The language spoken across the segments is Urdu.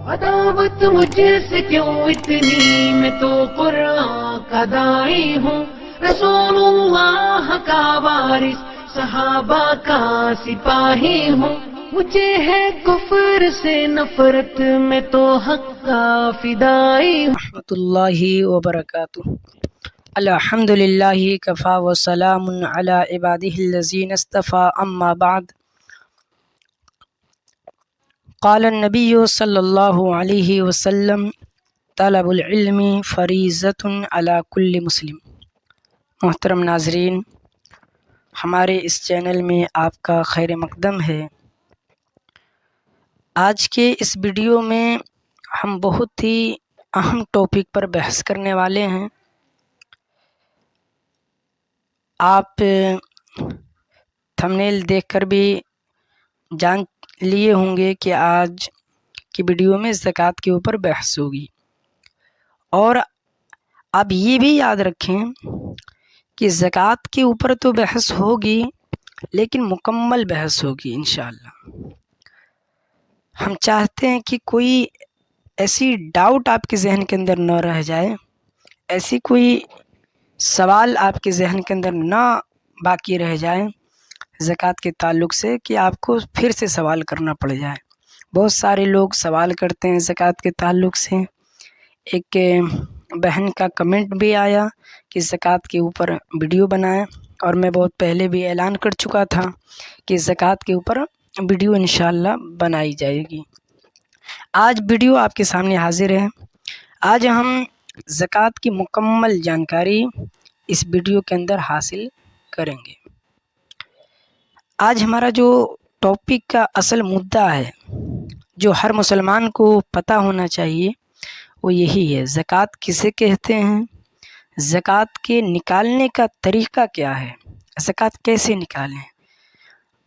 عداوت مجھ سے کیوں اتنی، میں تو قرآن کا داعی ہوں، رسول اللہ کا وارث، صحابہ کا سپاہی ہوں، مجھے ہے کفر سے نفرت، میں تو حق کا فدائی ہوں۔ رحمۃ اللہ وبرکاتہ۔ الحمد للہ کفا وسلام علی عبادہ الذین اصطفیٰ، اما بعد۔ قال النبی صلی اللہ علیہ وسلم طلب العلم فریضۃ علی کل مسلم۔ محترم ناظرین، ہمارے اس چینل میں آپ کا خیر مقدم ہے۔ آج کے اس ویڈیو میں ہم بہت ہی اہم ٹاپک پر بحث کرنے والے ہیں۔ آپ تھمبنیل دیکھ کر بھی جان لیے ہوں گے کہ آج کی ویڈیو میں زکوٰۃ کے اوپر بحث ہوگی، اور آپ یہ بھی یاد رکھیں کہ زکوٰۃ کے اوپر تو بحث ہوگی لیکن مکمل بحث ہوگی انشاءاللہ۔ ہم چاہتے ہیں کہ کوئی ایسی ڈاؤٹ آپ کے ذہن کے اندر نہ رہ جائے، ایسی کوئی سوال آپ کے ذہن کے اندر نہ باقی رہ جائے زکوٰۃ کے تعلق سے کہ آپ کو پھر سے سوال کرنا پڑ جائے۔ بہت سارے لوگ سوال کرتے ہیں زکوٰۃ کے تعلق سے۔ ایک بہن کا کمنٹ بھی آیا کہ زکوٰۃ کے اوپر ویڈیو بنائیں، اور میں بہت پہلے بھی اعلان کر چکا تھا کہ زکوٰۃ کے اوپر ویڈیو انشاءاللہ بنائی جائے گی۔ آج ویڈیو آپ کے سامنے حاضر ہے۔ آج ہم زکوٰۃ کی مکمل جانکاری اس ویڈیو کے اندر حاصل کریں گے۔ آج ہمارا جو ٹاپک کا اصل مدعا ہے، جو ہر مسلمان کو پتہ ہونا چاہیے، وہ یہی ہے: زکوٰۃ کسے کہتے ہیں، زکوٰۃ کے نکالنے کا طریقہ کیا ہے، زکوٰۃ کیسے نکالیں،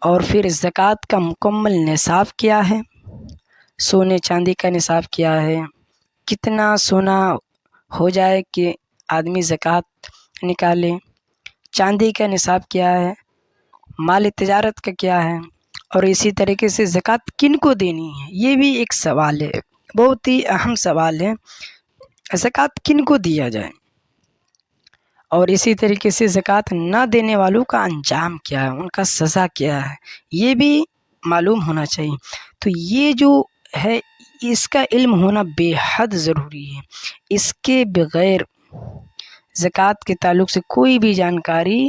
اور پھر زکوٰۃ کا مکمل نصاب کیا ہے، سونے چاندی کا نصاب کیا ہے، کتنا سونا ہو جائے کہ آدمی زکوٰۃ نکالے، چاندی کا نصاب کیا ہے، مال تجارت کا کیا ہے، اور اسی طریقے سے زکوٰۃ کن کو دینی ہے۔ یہ بھی ایک سوال ہے، بہت ہی اہم سوال ہے، زکوٰۃ کن کو دیا جائے، اور اسی طریقے سے زکوٰۃ نہ دینے والوں کا انجام کیا ہے، ان کا سزا کیا ہے، یہ بھی معلوم ہونا چاہیے۔ تو یہ جو ہے، اس کا علم ہونا بے حد ضروری ہے۔ اس کے بغیر زکوٰۃ کے تعلق سے کوئی بھی جانکاری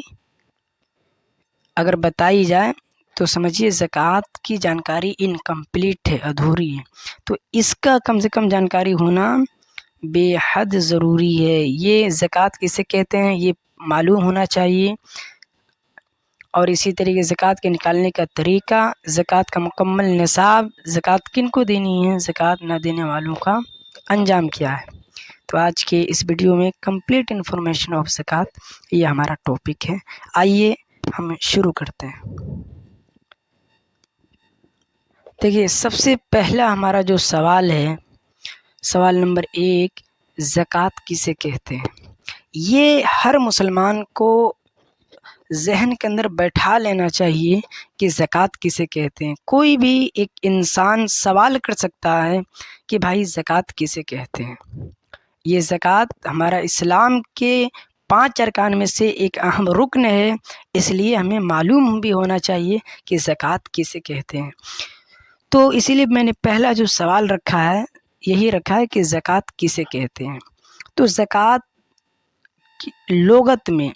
اگر بتائی جائے تو سمجھیے زکوٰۃ کی جانکاری انکمپلیٹ ہے، ادھوری ہے۔ تو اس کا کم سے کم جانکاری ہونا بے حد ضروری ہے۔ یہ زکوٰۃ کسے کہتے ہیں یہ معلوم ہونا چاہیے، اور اسی طریقے زکوٰۃ کے نکالنے کا طریقہ، زکوٰۃ کا مکمل نصاب، زکوٰۃ کن کو دینی ہے، زکوٰۃ نہ دینے والوں کا انجام کیا ہے۔ تو آج کے اس ویڈیو میں کمپلیٹ انفارمیشن آف زکوٰۃ، یہ ہمارا ٹاپک ہے۔ آئیے ہم شروع کرتے ہیں۔ دیکھیے، سب سے پہلا ہمارا جو سوال ہے، سوال نمبر 1، زکوٰۃ کسے کہتے ہیں؟ یہ ہر مسلمان کو ذہن کے اندر بیٹھا لینا چاہیے کہ زکوٰۃ کسے کہتے ہیں۔ کوئی بھی ایک انسان سوال کر سکتا ہے کہ بھائی زکوٰۃ کسے کہتے ہیں۔ یہ زکوٰۃ ہمارا اسلام کے 5 ارکان میں سے ایک اہم رکن ہے، اس لیے ہمیں معلوم بھی ہونا چاہیے کہ زکوٰۃ کسے کہتے ہیں۔ تو اسی لیے میں نے پہلا جو سوال رکھا ہے، یہی رکھا ہے کہ زکوٰۃ کسے کہتے ہیں۔ تو زکوٰۃ کی لغت میں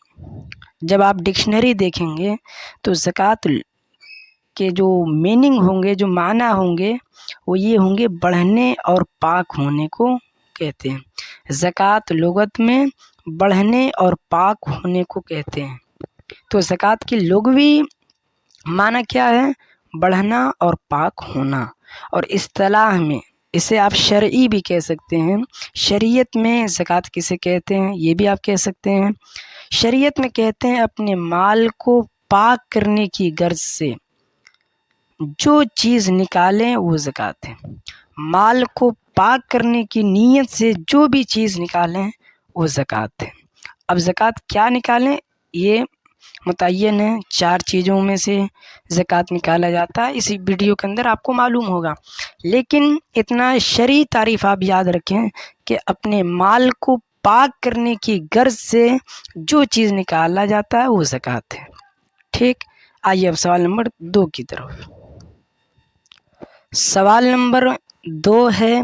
جب آپ ڈکشنری دیکھیں گے تو زکوٰۃ کے جو میننگ ہوں گے، جو معنی ہوں گے، وہ یہ ہوں گے: بڑھنے اور پاک ہونے کو کہتے ہیں۔ زکوٰۃ لغت میں بڑھنے اور پاک ہونے کو کہتے ہیں۔ تو زکوٰۃ کی لغوی معنی کیا ہے؟ بڑھنا اور پاک ہونا، اور اصطلاح میں اسے آپ شرعی بھی کہہ سکتے ہیں۔ شریعت میں زکوٰۃ کسے کہتے ہیں یہ بھی آپ کہہ سکتے ہیں۔ شریعت میں کہتے ہیں اپنے مال کو پاک کرنے کی غرض سے جو چیز نکالیں وہ زکوٰۃ ہے۔ مال کو پاک کرنے کی نیت سے جو بھی چیز نکالیں وہ زکوٰۃ ہے۔ اب زکوٰۃ کیا نکالیں، یہ متعین ہے، 4 چیزوں میں سے زکوٰۃ نکالا جاتا ہے، اسی ویڈیو کے اندر آپ کو معلوم ہوگا۔ لیکن اتنا شرعی تعریف آپ یاد رکھیں کہ اپنے مال کو پاک کرنے کی غرض سے جو چیز نکالا جاتا ہے وہ زکوٰۃ ہے۔ ٹھیک، آئیے اب سوال نمبر 2 کی طرف۔ سوال نمبر 2 ہے،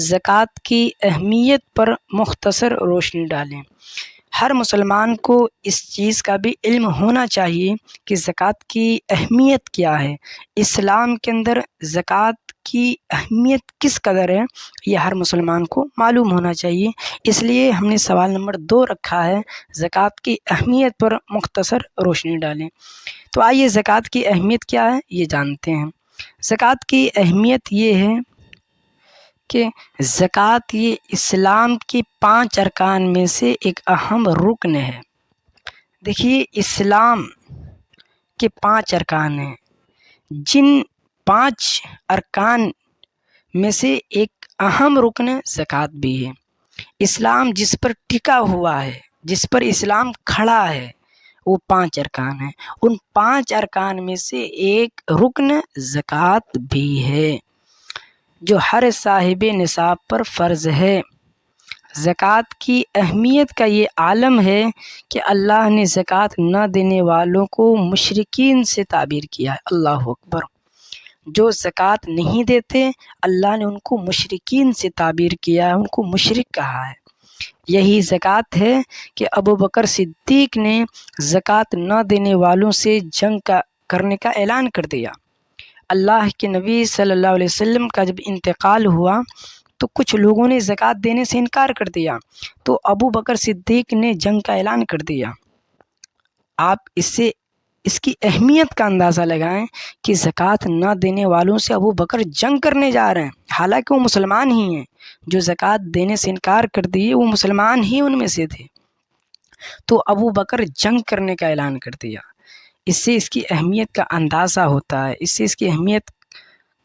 زکوٰۃ کی اہمیت پر مختصر روشنی ڈالیں۔ ہر مسلمان کو اس چیز کا بھی علم ہونا چاہیے کہ زکوٰۃ کی اہمیت کیا ہے، اسلام کے اندر زکوٰۃ کی اہمیت کس قدر ہے، یہ ہر مسلمان کو معلوم ہونا چاہیے۔ اس لیے ہم نے سوال نمبر 2 رکھا ہے، زکوٰۃ کی اہمیت پر مختصر روشنی ڈالیں۔ تو آئیے زکوٰۃ کی اہمیت کیا ہے یہ جانتے ہیں۔ زکوٰۃ کی اہمیت یہ ہے کہ زکوٰۃ یہ اسلام کے 5 ارکان میں سے ایک اہم رکن ہے۔ دیکھیے، اسلام کے 5 ارکان ہیں، جن 5 ارکان میں سے ایک اہم رکن زکوٰۃ بھی ہے۔ اسلام جس پر ٹکا ہوا ہے، جس پر اسلام کھڑا ہے، وہ 5 ارکان ہیں۔ ان 5 ارکان میں سے ایک رکن زکوٰۃ بھی ہے جو ہر صاحب نصاب پر فرض ہے۔ زکوٰۃ کی اہمیت کا یہ عالم ہے کہ اللہ نے زکوٰۃ نہ دینے والوں کو مشرکین سے تعبیر کیا ہے۔ اللہ اکبر! جو زکوٰۃ نہیں دیتے اللہ نے ان کو مشرکین سے تعبیر کیا ہے، ان کو مشرک کہا ہے۔ یہی زکوٰۃ ہے کہ ابوبکر صدیق نے زکوٰۃ نہ دینے والوں سے جنگ کرنے کا اعلان کر دیا۔ اللہ کے نبی صلی اللہ علیہ وسلم کا جب انتقال ہوا تو کچھ لوگوں نے زکوٰۃ دینے سے انکار کر دیا، تو ابوبکر صدیق نے جنگ کا اعلان کر دیا۔ آپ اس کی اہمیت کا اندازہ لگائیں کہ زکوٰۃ نہ دینے والوں سے ابوبکر جنگ کرنے جا رہے ہیں، حالانکہ وہ مسلمان ہی ہیں۔ جو زکوٰۃ دینے سے انکار کر دیے وہ مسلمان ہی ان میں سے تھے، تو ابوبکر جنگ کرنے کا اعلان کر دیا۔ اس سے اس کی اہمیت کا اندازہ ہوتا ہے، اس سے اس کی اہمیت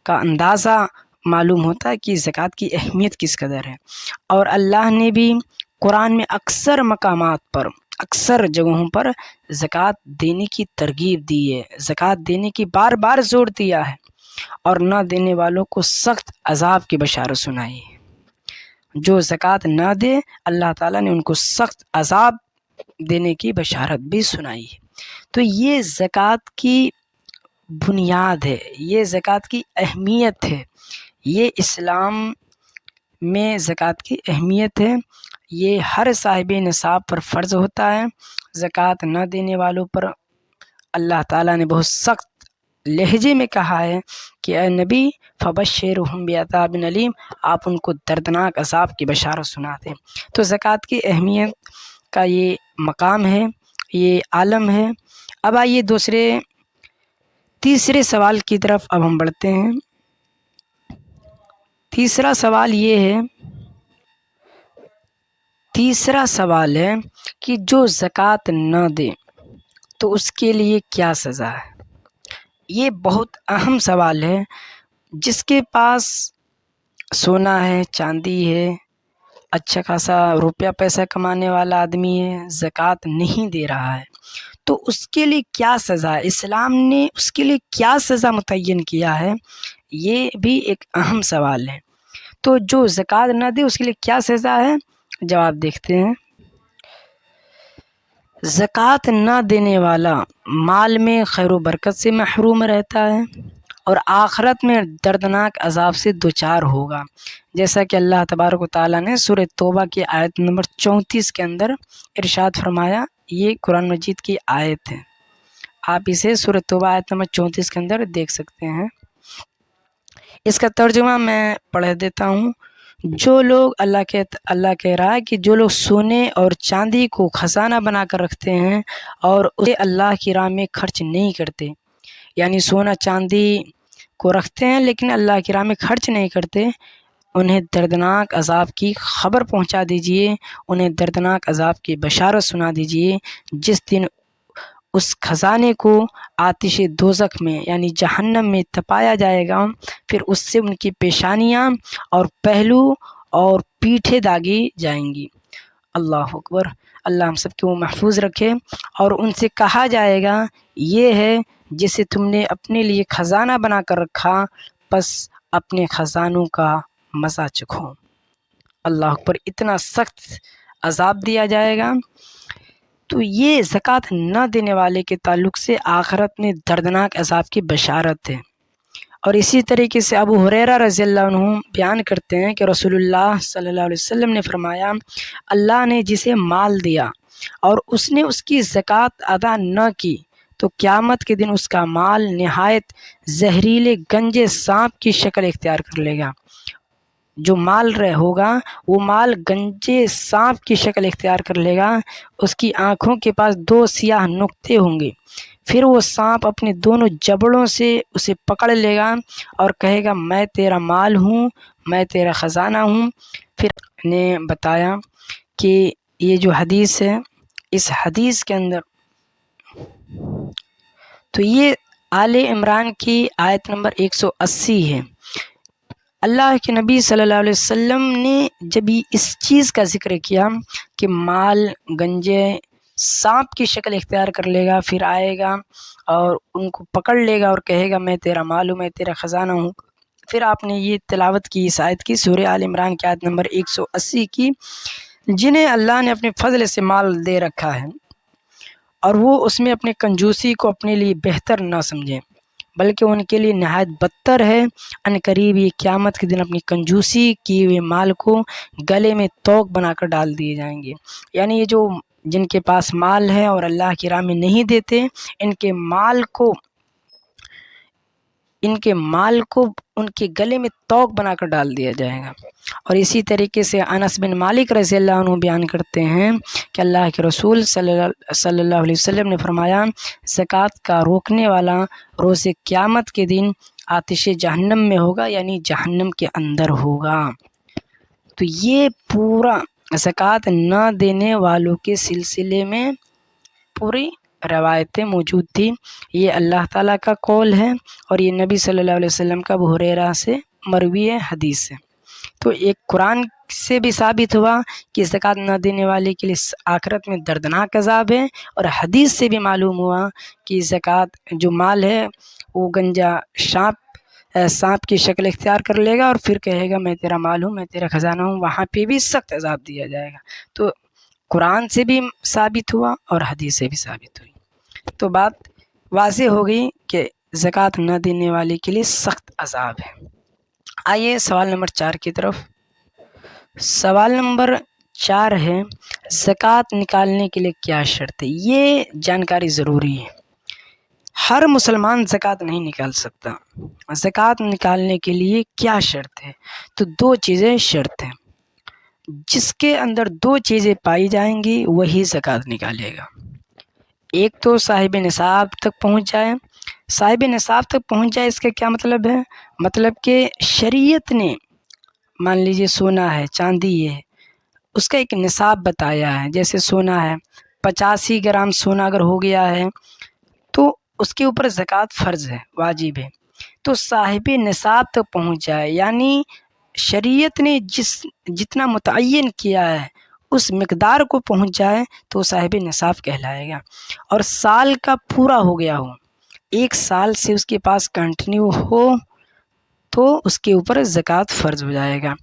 کا اندازہ معلوم ہوتا ہے کہ زکوٰۃ کی اہمیت کس قدر ہے۔ اور اللہ نے بھی قرآن میں اکثر مقامات پر، اکثر جگہوں پر زکوٰۃ دینے کی ترغیب دی ہے، زکوٰۃ دینے کی بار بار زور دیا ہے، اور نہ دینے والوں کو سخت عذاب کی بشارت سنائی ہے۔ جو زکوٰۃ نہ دے اللہ تعالیٰ نے ان کو سخت عذاب دینے کی بشارت بھی سنائی ہے۔ تو یہ زکوٰۃ کی بنیاد ہے، یہ زکوٰۃ کی اہمیت ہے، یہ اسلام میں زکوٰۃ کی اہمیت ہے۔ یہ ہر صاحب نصاب پر فرض ہوتا ہے۔ زکوٰۃ نہ دینے والوں پر اللہ تعالیٰ نے بہت سخت لہجے میں کہا ہے کہ اے نبی فبشرہم بعذاب علیم، آپ ان کو دردناک عذاب کی بشارت سنا دیں۔ تو زکوٰۃ کی اہمیت کا یہ مقام ہے، یہ عالم ہے۔ اب آئیے تیسرے سوال کی طرف اب ہم بڑھتے ہیں۔ تیسرا سوال ہے کہ جو زکوٰۃ نہ دے تو اس کے لیے کیا سزا ہے۔ یہ بہت اہم سوال ہے۔ جس کے پاس سونا ہے، چاندی ہے، اچھا خاصا روپیہ پیسہ کمانے والا آدمی ہے، زکوٰۃ نہیں دے رہا ہے، تو اس کے لیے کیا سزا ہے، اسلام نے اس کے لیے کیا سزا متعین کیا ہے، یہ بھی ایک اہم سوال ہے۔ تو جو زکوٰۃ نہ دے اس کے لیے کیا سزا ہے، جواب دیکھتے ہیں۔ زکوٰۃ نہ دینے والا مال میں خیر و برکت سے محروم رہتا ہے اور آخرت میں دردناک عذاب سے دوچار ہوگا، جیسا کہ اللہ تبارک و تعالیٰ نے سورہ توبہ کی آیت نمبر 34 کے اندر ارشاد فرمایا۔ یہ قرآن مجید کی آیت ہے، آپ اسے سورہ توبہ آیت نمبر 34 کے اندر دیکھ سکتے ہیں۔ اس کا ترجمہ میں پڑھ دیتا ہوں۔ جو لوگ اللہ کہہ رہا ہے کہ جو لوگ سونے اور چاندی کو خزانہ بنا کر رکھتے ہیں اور اسے اللہ کی راہ میں خرچ نہیں کرتے، یعنی سونا چاندی کو رکھتے ہیں لیکن اللہ کی راہ میں خرچ نہیں کرتے، انہیں دردناک عذاب کی خبر پہنچا دیجئے، انہیں دردناک عذاب کی بشارت سنا دیجئے، جس دن اس خزانے کو آتش دوزخ میں یعنی جہنم میں تپایا جائے گا، پھر اس سے ان کی پیشانیاں اور پہلو اور پیٹھیں داغی جائیں گی۔ اللہ اکبر! اللہ ہم سب کو محفوظ رکھے۔ اور ان سے کہا جائے گا یہ ہے جسے تم نے اپنے لیے خزانہ بنا کر رکھا، بس اپنے خزانوں کا مزہ چکھو۔ اللہ اکبر، اتنا سخت عذاب دیا جائے گا۔ تو یہ زکوٰۃ نہ دینے والے کے تعلق سے آخرت میں دردناک عذاب کی بشارت ہے۔ اور اسی طریقے سے ابو ہریرہ رضی اللہ عنہ بیان کرتے ہیں کہ رسول اللہ صلی اللہ علیہ وسلم نے فرمایا، اللہ نے جسے مال دیا اور اس نے اس کی زکوٰۃ ادا نہ کی تو قیامت کے دن اس کا مال نہایت زہریلے گنجے سانپ کی شکل اختیار کر لے گا۔ جو مال ہوگا وہ مال گنجے سانپ کی شکل اختیار کر لے گا۔ اس کی آنکھوں کے پاس 2 سیاہ نقطے ہوں گے۔ پھر وہ سانپ اپنے دونوں جبڑوں سے اسے پکڑ لے گا اور کہے گا میں تیرا مال ہوں، میں تیرا خزانہ ہوں۔ پھر نے بتایا کہ یہ جو حدیث ہے، اس حدیث کے اندر تو یہ آل عمران کی آیت نمبر 180 ہے۔ اللہ کے نبی صلی اللہ علیہ وسلم نے جب اس چیز کا ذکر کیا کہ مال گنجے سانپ کی شکل اختیار کر لے گا، پھر آئے گا اور ان کو پکڑ لے گا اور کہے گا میں تیرا مال ہوں، میں تیرا خزانہ ہوں، پھر آپ نے یہ تلاوت کی اس آیت کی، سورہ آل عمران کی آیت نمبر 180 کی، جنہیں اللہ نے اپنے فضل سے مال دے رکھا ہے اور وہ اس میں اپنے کنجوسی کو اپنے لیے بہتر نہ سمجھیں بلکہ ان کے لیے نہایت بدتر ہے۔ ان قریب یہ قیامت کے دن اپنی کنجوسی کیے ہوئے مال کو گلے میں توق بنا کر ڈال دیے جائیں گے۔ یعنی یہ جو جن کے پاس مال ہے اور اللہ کی راہ میں نہیں دیتے، ان کے مال کو ان کے گلے میں توق بنا کر ڈال دیا جائے گا۔ اور اسی طریقے سے انس بن مالک رضی اللہ عنہ بیان کرتے ہیں کہ اللہ کے رسول صلی اللہ علیہ وسلم نے فرمایا، زکوٰۃ کا روکنے والا روز قیامت کے دن آتش جہنم میں ہوگا، یعنی جہنم کے اندر ہوگا۔ تو یہ پورا زکوٰۃ نہ دینے والوں کے سلسلے میں پوری روایتیں موجود تھی۔ یہ اللہ تعالیٰ کا قول ہے اور یہ نبی صلی اللہ علیہ وسلم کا ابو ہریرہ سے مروی حدیث ہے۔ تو ایک قرآن سے بھی ثابت ہوا کہ زکوٰۃ نہ دینے والے کے لیے آخرت میں دردناک عذاب ہے، اور حدیث سے بھی معلوم ہوا کہ زکوٰۃ جو مال ہے وہ گنجا سانپ کی شکل اختیار کر لے گا اور پھر کہے گا میں تیرا مال ہوں، میں تیرا خزانہ ہوں، وہاں پہ بھی سخت عذاب دیا جائے گا۔ تو قرآن سے بھی ثابت ہوا اور حدیث سے بھی ثابت ہوئی، تو بات واضح ہو گئی کہ زکوٰۃ نہ دینے والے کے لیے سخت عذاب ہے۔ آئیے سوال نمبر 4 کی طرف۔ سوال نمبر 4 ہے، زکوٰۃ نکالنے کے لیے کیا شرط ہے؟ یہ جانکاری ضروری ہے۔ ہر مسلمان زکوٰۃ نہیں نکال سکتا۔ زکوٰۃ نکالنے کے لیے کیا شرط ہے؟ تو 2 چیزیں شرط ہیں۔ جس کے اندر 2 چیزیں پائی جائیں گی وہی زکوٰۃ نکالے گا۔ ایک تو صاحب نصاب تک پہنچ جائے۔ صاحب نصاب تک پہنچ جائے اس کا کیا مطلب ہے؟ مطلب کہ شریعت نے مان لیجئے سونا ہے، چاندی ہے، اس کا ایک نصاب بتایا ہے۔ جیسے سونا ہے، 85 گرام سونا اگر ہو گیا ہے تو اس کے اوپر زکوٰۃ فرض ہے، واجب ہے۔ تو صاحب نصاب تک پہنچ جائے، یعنی شریعت نے جتنا متعین کیا ہے اس مقدار کو پہنچ جائے تو صاحب نصاب کہلائے گا۔ اور سال کا پورا ہو گیا ہو، 1 سال سے اس کے پاس کنٹینیو ہو تو اس کے اوپر زکوٰۃ فرض ہو جائے گا۔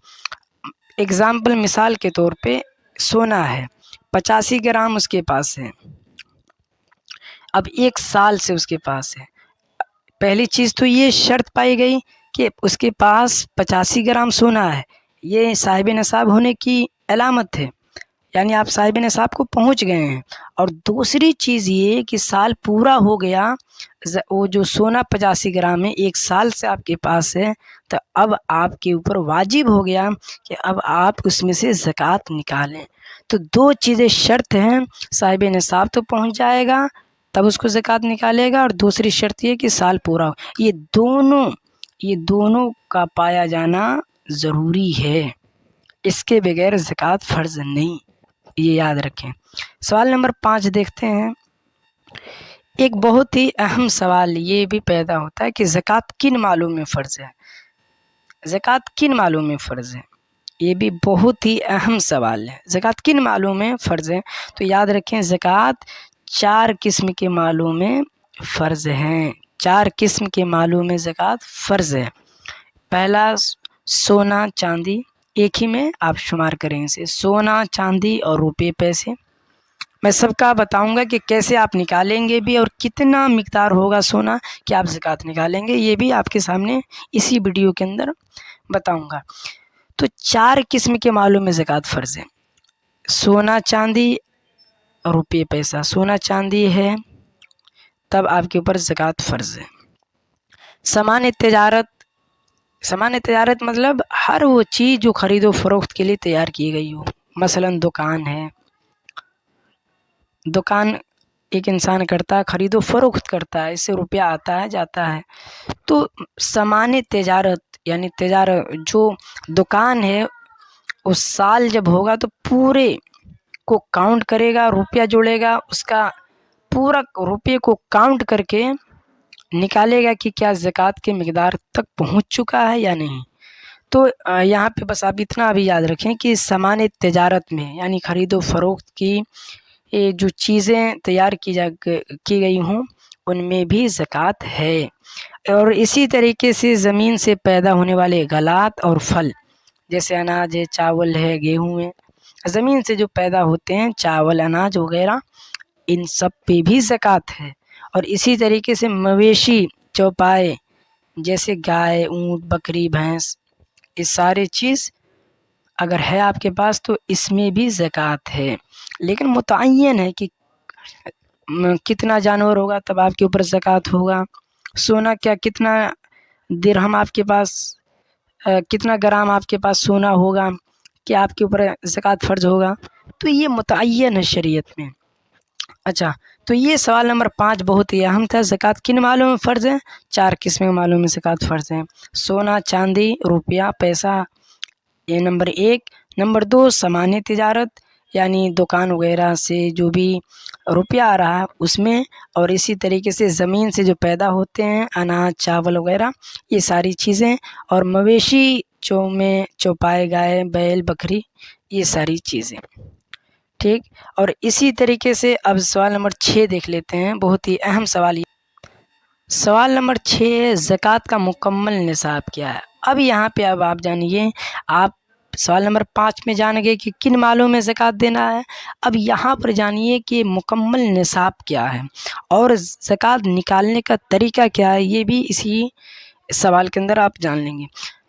اگزامپل مثال کے طور پہ سونا ہے، 85 گرام اس کے پاس ہے، اب 1 سال سے اس کے پاس ہے۔ پہلی چیز تو یہ شرط پائی گئی کہ اس کے پاس 85 گرام سونا ہے، یہ صاحب نصاب ہونے کی علامت ہے، یعنی آپ صاحب نصاب کو پہنچ گئے ہیں۔ اور دوسری چیز یہ کہ سال پورا ہو گیا، وہ جو سونا 85 گرام ہے 1 سال سے آپ کے پاس ہے، تو اب آپ کے اوپر واجب ہو گیا کہ اب آپ اس میں سے زکوٰۃ نکالیں۔ تو 2 چیزیں شرط ہیں، صاحب نصاب تو پہنچ جائے گا تب اس کو زکوٰۃ نکالے گا، اور دوسری شرط یہ کہ سال پورا ہو۔ یہ دونوں کا پایا جانا ضروری ہے، اس کے بغیر زکوٰۃ فرض نہیں، یہ یاد رکھیں۔ سوال نمبر 5 دیکھتے ہیں۔ ایک بہت ہی اہم سوال یہ بھی پیدا ہوتا ہے کہ زکوٰۃ کن مالوں میں فرض ہے؟ زکوٰۃ کن مالوں میں فرض ہے؟ یہ بھی بہت ہی اہم سوال ہے. زکوٰۃ کن مالوں میں فرض ہے؟ تو یاد رکھیں زکوٰۃ 4 قسم کے مالوں میں فرض ہیں. 4 قسم کے مالوں میں زکوٰۃ فرض ہے. پہلا سونا چاندی، ایک ہی میں آپ شمار کریں اسے، سونا چاندی اور روپے پیسے. میں سب کا بتاؤں گا کہ کیسے آپ نکالیں گے بھی اور کتنا مقدار ہوگا سونا کہ آپ زکوٰۃ نکالیں گے، یہ بھی آپ کے سامنے اسی ویڈیو کے اندر بتاؤں گا. تو 4 قسم کے مالوں میں زکوٰۃ فرض ہے. سونا چاندی روپے پیسہ. سونا چاندی ہے تب آپ کے اوپر زکوٰۃ فرض ہے. سامان تجارت. سامان تجارت مطلب ہر وہ چیز جو خرید و فروخت کے لیے تیار کی گئی ہو. مثلا دکان ہے، دکان ایک انسان کرتا ہے، خرید و فروخت کرتا ہے، اس سے روپیہ آتا ہے جاتا ہے. تو سامان تجارت یعنی تجارت جو دکان ہے، اس سال جب ہوگا تو پورے کو کاؤنٹ کرے گا، روپیہ جوڑے گا، اس کا پورا روپے کو کاؤنٹ کر کے نکالے گا کہ کیا زکوٰۃ کے مقدار تک پہنچ چکا ہے یا نہیں. تو یہاں پہ بس آپ اتنا بھی یاد رکھیں کہ سامان تجارت میں یعنی خرید و فروخت کی جو چیزیں تیار کی گئی ہوں ان میں بھی زکوٰۃ ہے. اور اسی طریقے سے زمین سے پیدا ہونے والے غلات اور پھل جیسے اناج ہے، چاول ہے، گیہوں ہے، زمین سے جو پیدا ہوتے ہیں چاول، اناج وغیرہ، ان سب پہ بھی زکوٰۃ ہے. اور اسی طریقے سے مویشی چوپائے جیسے گائے، اونٹ، بکری، بھینس، یہ سارے چیز اگر ہے آپ کے پاس تو اس میں بھی زکوٰۃ ہے. لیکن متعین ہے کہ کتنا جانور ہوگا تب آپ کے اوپر زکوٰۃ ہوگا. سونا کیا کتنا درہم آپ کے پاس، کتنا گرام آپ کے پاس سونا ہوگا کہ آپ کے اوپر زکوٰۃ فرض ہوگا. تو یہ متعین ہے شریعت میں. اچھا، تو یہ سوال نمبر 5 بہت ہی اہم تھا. زکوٰۃ کن مالوں میں فرض ہے؟ 4 قسم کے مالوں میں زکوٰۃ فرض ہے. سونا چاندی روپیہ پیسہ، یہ نمبر 1. نمبر 2 سامان تجارت یعنی دکان وغیرہ سے جو بھی روپیہ آ رہا ہے اس میں، اور اسی طریقے سے زمین سے جو پیدا ہوتے ہیں اناج، چاول وغیرہ، یہ ساری چیزیں، اور مویشی میں چوپائے گائے، بیل، بکری، یہ ساری چیزیں. ٹھیک. اور اسی طریقے سے اب سوال نمبر 6 دیکھ لیتے ہیں، بہت ہی اہم سوال. سوال نمبر 6 زکوٰۃ کا مکمل نصاب کیا ہے؟ اب یہاں پہ اب آپ جانیے، آپ سوال نمبر 5 میں جان گئے کہ کن مالوں میں زکوٰۃ دینا ہے. اب یہاں پر جانیے کہ مکمل نصاب کیا ہے اور زکوٰۃ نکالنے کا طریقہ کیا ہے، یہ بھی اسی سوال کے اندر آپ جان لیں گے.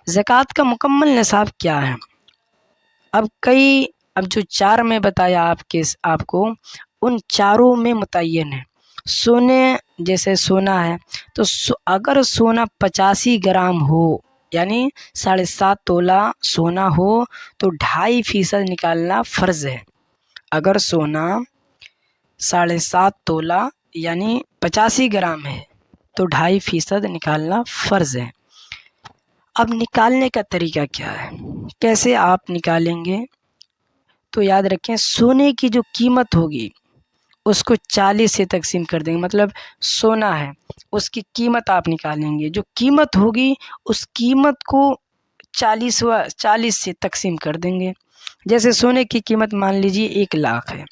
زکوٰۃ کا مکمل نصاب کیا ہے؟ اب جو 4 میں بتایا آپ کو ان چاروں میں متعین ہے. سونے جیسے سونا ہے تو اگر سونا 85 گرام ہو یعنی 7.5 تولہ سونا ہو تو 2.5% نکالنا فرض ہے. اگر سونا 7.5 تولہ یعنی 85 گرام ہے تو 2.5% نکالنا فرض ہے. اب نکالنے کا طریقہ کیا ہے، کیسے آپ نکالیں گے؟ تو یاد رکھیں سونے کی جو قیمت ہوگی اس کو 40 سے تقسیم کر دیں گے. مطلب سونا ہے اس کی قیمت آپ نکالیں گے، جو قیمت ہوگی اس قیمت کو 40 سے تقسیم کر دیں گے. جیسے سونے کی قیمت مان لیجیے 1 لاکھ ہے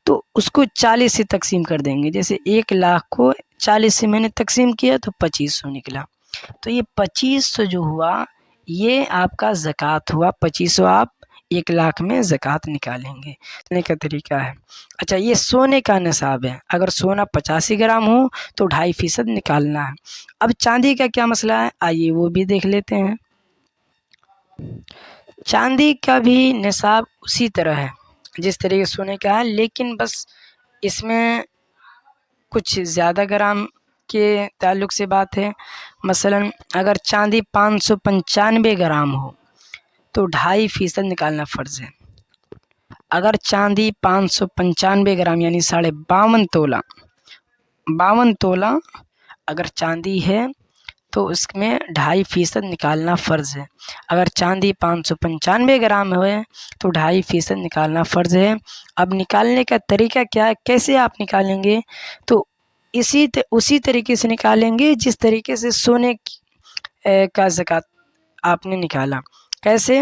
تو اس کو 40 سے تقسیم کر دیں گے. جیسے 1 لاکھ کو 40 سے میں نے تقسیم کیا تو 2500 نکلا. تو یہ 2500 جو ہوا یہ آپ کا زکوٰۃ ہوا. 2500 آپ 1 لاکھ میں زکوٰۃ نکالیں گے. نکالنے کا طریقہ ہے. اچھا، یہ سونے کا نصاب ہے. اگر سونا 85 گرام ہو تو 2.5% نکالنا ہے. اب چاندی کا کیا مسئلہ ہے، آئیے وہ بھی دیکھ لیتے ہیں. چاندی کا بھی نصاب اسی طرح ہے جس طریقے سونے کا ہے، لیکن بس اس میں کچھ زیادہ گرام کے تعلق سے بات ہے. مثلا اگر چاندی 595 گرام ہو تو 2.5% نکالنا فرض ہے. اگر چاندی 595 گرام یعنی 52.5 تولہ اگر چاندی ہے تو اس میں 2.5% نکالنا فرض ہے. اگر چاندی 595 گرام ہوئے تو 2.5% نکالنا فرض ہے. اب نکالنے کا طریقہ کیا ہے، کیسے آپ نکالیں گے؟ تو اسی طریقے سے نکالیں گے جس طریقے سے سونے کا زکوٰۃ آپ نے نکالا. کیسے؟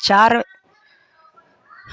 4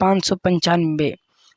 595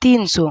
300,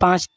5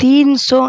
300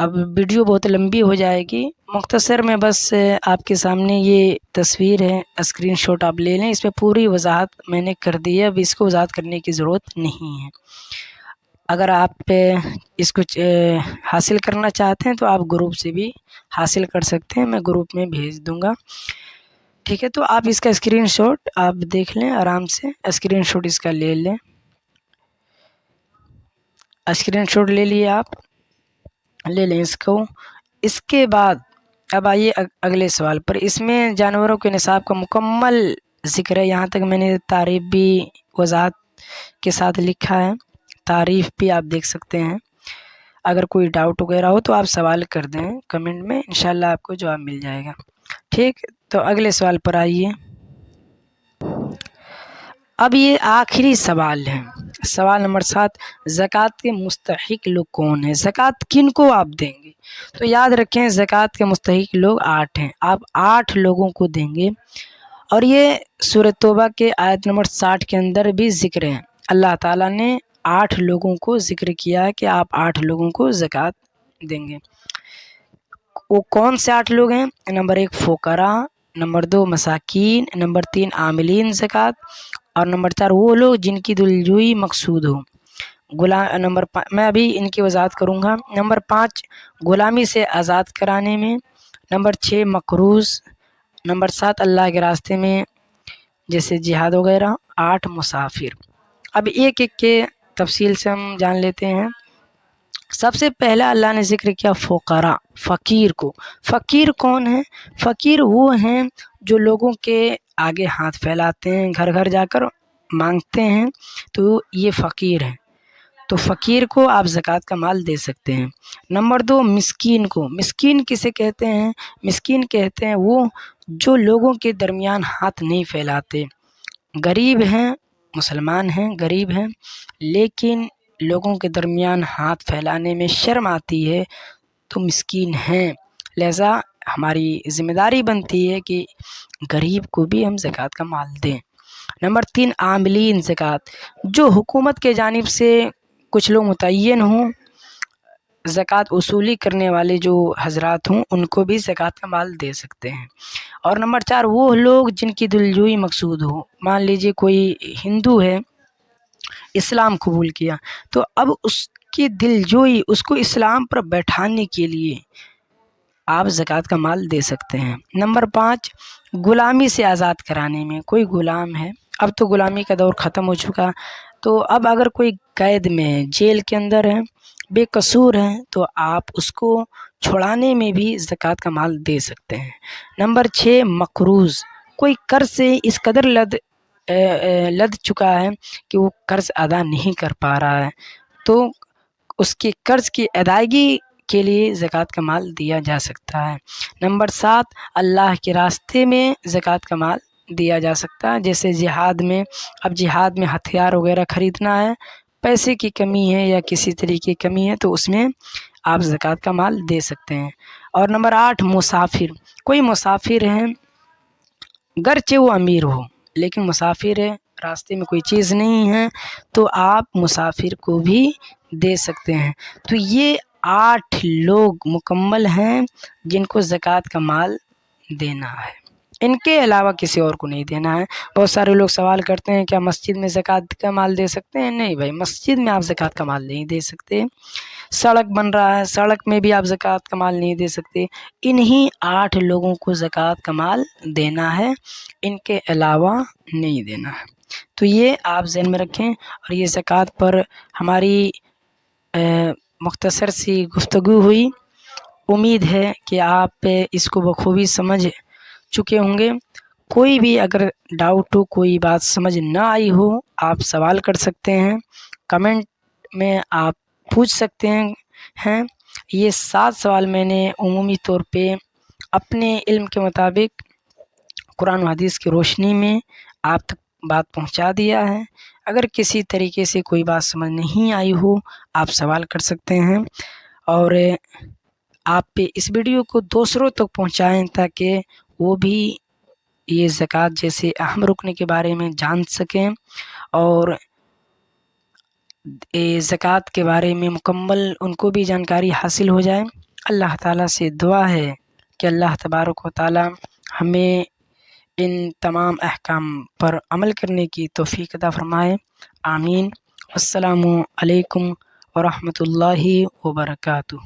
اب ویڈیو بہت لمبی ہو جائے گی، مختصر میں بس آپ کے سامنے یہ تصویر ہے، اسکرین شاٹ آپ لے لیں، اس میں پوری وضاحت میں نے کر دی ہے، اب اس کو وضاحت کرنے کی ضرورت نہیں ہے۔ اگر آپ اس کو حاصل کرنا چاہتے ہیں تو آپ گروپ سے بھی حاصل کر سکتے ہیں، میں گروپ میں بھیج دوں گا، ٹھیک ہے؟ تو آپ اس کا اسکرین شاٹ آپ دیکھ لیں، آرام سے اسکرین شاٹ اس کا لے لیں۔ اسکرین شاٹ لے لیے آپ، لے لیں اس کو۔ اس کے بعد اب آئیے اگلے سوال پر۔ اس میں جانوروں کے نصاب کا مکمل ذکر ہے، یہاں تک میں نے تعریف بھی وضاحت کے ساتھ لکھا ہے، تعریف بھی آپ دیکھ سکتے ہیں۔ اگر کوئی ڈاؤٹ وغیرہ ہو تو آپ سوال کر دیں کمنٹ میں، انشاءاللہ آپ کو جواب مل جائے گا، ٹھیک؟ تو اگلے سوال پر آئیے۔ اب یہ آخری سوال ہے، سوال نمبر 7، زکوٰۃ کے مستحق لوگ کون ہیں؟ زکوٰۃ کن کو آپ دیں گے؟ تو یاد رکھیں زکوٰۃ کے مستحق لوگ 8 ہیں، آپ 8 لوگوں کو دیں گے، اور یہ سورۃ توبہ کے آیت نمبر 60 کے اندر بھی ذکر ہے، اللہ تعالیٰ نے 8 لوگوں کو ذکر کیا ہے کہ آپ 8 لوگوں کو زکوٰۃ دیں گے۔ وہ کون سے 8 لوگ ہیں؟ نمبر 1 فقراء، نمبر 2 مساکین، نمبر 3 عاملین زکوٰۃ، اور نمبر 4 وہ لوگ جن کی دلجوئی مقصود ہو۔ میں ابھی ان کی وضاحت کروں گا۔ نمبر 5 غلامی سے آزاد کرانے میں، نمبر 6 مقروض، نمبر 7 اللہ کے راستے میں جیسے جہاد وغیرہ، 8 مسافر۔ اب ایک ایک کے تفصیل سے ہم جان لیتے ہیں۔ سب سے پہلا اللہ نے ذکر کیا فقراء، فقیر کو۔ فقیر کون ہے؟ فقیر وہ ہیں جو لوگوں کے آگے ہاتھ پھیلاتے ہیں، گھر گھر جا کر مانگتے ہیں، تو یہ فقیر ہے، تو فقیر کو آپ زکوٰۃ کا مال دے سکتے ہیں۔ نمبر 2 مسکین کو۔ مسکین کسے کہتے ہیں؟ مسکین کہتے ہیں وہ جو لوگوں کے درمیان ہاتھ نہیں پھیلاتے، غریب ہیں، مسلمان ہیں، غریب ہیں، لیکن لوگوں کے درمیان ہاتھ پھیلانے میں شرم آتی ہے، تو مسکین ہیں، لہذا ہماری ذمہ داری بنتی ہے کہ غریب کو بھی ہم زکوٰۃ کا مال دیں۔ نمبر 3 عاملین زکوٰۃ، جو حکومت کے جانب سے کچھ لوگ متعین ہوں، زکوٰۃ وصولی کرنے والے جو حضرات ہوں، ان کو بھی زکوٰۃ کا مال دے سکتے ہیں۔ اور نمبر 4 وہ لوگ جن کی دلجوئی مقصود ہو، مان لیجیے کوئی ہندو ہے، اسلام قبول کیا، تو اب اس کی دلجوئی، اس کو اسلام پر بیٹھانے کے لیے آپ زکوٰۃ کا مال دے سکتے ہیں۔ نمبر 5 غلامی سے آزاد کرانے میں، کوئی غلام ہے، اب تو غلامی کا دور ختم ہو چکا، تو اب اگر کوئی قید میں ہے، جیل کے اندر ہے، بے قصور ہے، تو آپ اس کو چھڑانے میں بھی زکوٰۃ کا مال دے سکتے ہیں۔ نمبر 6 مقروض، کوئی قرض سے اس قدر لد چکا ہے کہ وہ قرض ادا نہیں کر پا رہا ہے، تو اس کے قرض کی ادائیگی کے لیے زکوٰۃ کا مال دیا جا سکتا ہے۔ نمبر 7 اللہ کے راستے میں زکوٰۃ کا مال دیا جا سکتا ہے، جیسے جہاد میں، اب جہاد میں ہتھیار وغیرہ خریدنا ہے، پیسے کی کمی ہے یا کسی طریقے کی کمی ہے، تو اس میں آپ زکوٰۃ کا مال دے سکتے ہیں۔ اور نمبر 8 مسافر، کوئی مسافر ہیں، گرچہ وہ امیر ہو لیکن مسافر ہے، راستے میں کوئی چیز نہیں ہے، تو آپ مسافر کو بھی دے سکتے ہیں۔ تو یہ 8 لوگ مکمل ہیں جن کو زکوٰۃ کا مال دینا ہے، ان کے علاوہ کسی اور کو نہیں دینا ہے۔ بہت سارے لوگ سوال کرتے ہیں کیا مسجد میں زکوٰۃ کا مال دے سکتے ہیں؟ نہیں بھائی، مسجد میں آپ زکوٰۃ کا مال نہیں دے سکتے۔ سڑک بن رہا ہے، سڑک میں بھی آپ زکوٰۃ کا مال نہیں دے سکتے۔ انہی 8 لوگوں کو زکوٰۃ کا مال دینا ہے، ان کے علاوہ نہیں دینا ہے۔ تو یہ آپ ذہن میں رکھیں، اور یہ زکوٰۃ پر ہماری مختصر سی گفتگو ہوئی، امید ہے کہ آپ اس کو بخوبی سمجھ چکے ہوں گے۔ کوئی بھی اگر ڈاؤٹ ہو، کوئی بات سمجھ نہ آئی ہو، آپ سوال کر سکتے ہیں، کمنٹ میں آپ پوچھ سکتے ہیں۔ یہ 7 سوال میں نے عمومی طور پہ اپنے علم کے مطابق قرآن و حدیث کی روشنی میں آپ تک بات پہنچا دیا ہے۔ اگر کسی طریقے سے کوئی بات سمجھ نہیں آئی ہو، آپ سوال کر سکتے ہیں، اور آپ پہ اس ویڈیو کو دوسروں تک پہنچائیں تاکہ وہ بھی یہ زکوٰۃ جیسے اہم رکن کے بارے میں جان سکیں، اور زکوٰۃ کے بارے میں مکمل ان کو بھی جانکاری حاصل ہو جائے۔ اللہ تعالیٰ سے دعا ہے کہ اللہ تبارک و تعالیٰ ہمیں ان تمام احکام پر عمل کرنے کی توفیق عطا فرمائے، آمین۔ السلام علیکم ورحمۃ اللہ وبرکاتہ۔